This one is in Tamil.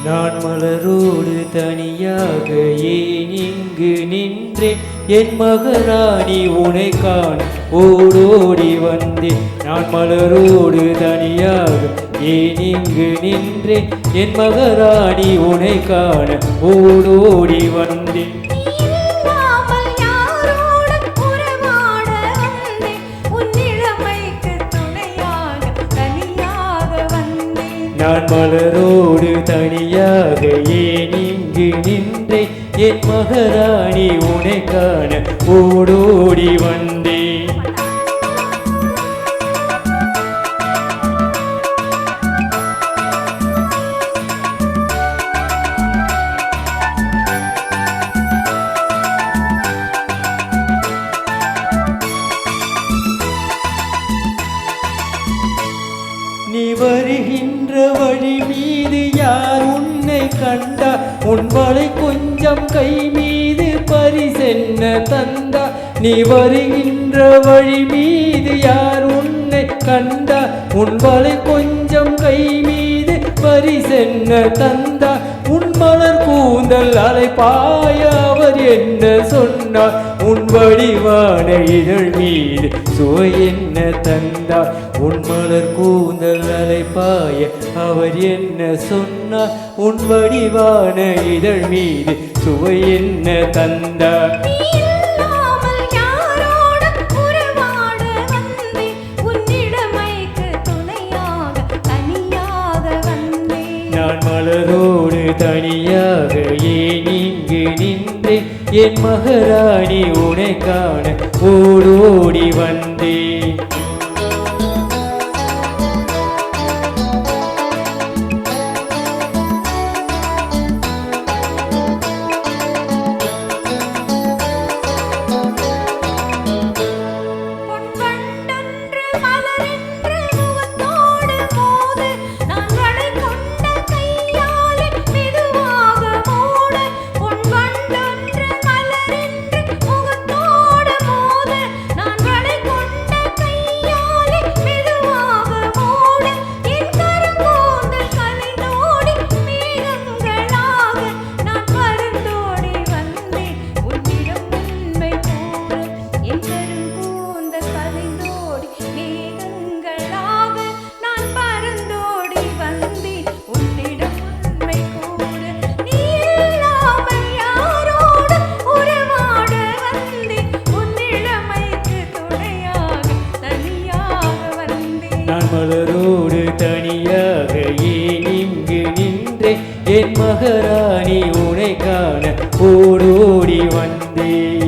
நான் மலரோடு தனியாக ஏன் இங்கு நின்றேன் என் மகராணி உனை காண ஓடோடி வந்தேன் நான் மலரோடு தனியாக ஏன் இங்கு நின்றேன் என் மகராணி உனை காண ஓடோடி வந்தேன் நான் மலரோடு தனியாக ஏன் இங்கு நின்றேன் என் மகராணி உனை காண ஓடோடி வந்தேன் நீ வருகின்ற வழி மீது யார் உன்னை கண்டா உன் வலை கொஞ்சம் கை மீது பரிசென்ன தந்தா நீ வருகின்ற வழி மீது யார் உன்னை கண்டா உன் வலை கொஞ்சம் கை மீது பரிசென்ன தந்தா உன் மலர் கூந்தல் அலை பாய அவர் என்ன சொன்னார் உன் வடிவான இதழ் மீது சுவை என்ன தந்தார் உன் மலர் கூந்தல் அலை பாய அவர் என்ன சொன்னார் உன் வடிவான இதழ் மீது சுவை என்ன தந்தார் நான் மலரோடு தனியாக ஏன் இங்கு நின்றேன் என் மகராணி உனை காண ஓடோடி வந்தேன் நான் மலரோடு தனியாக ஏன் இங்கு நின்றேன் என் மகராணி உனை காண ஓடோடி வந்தேன்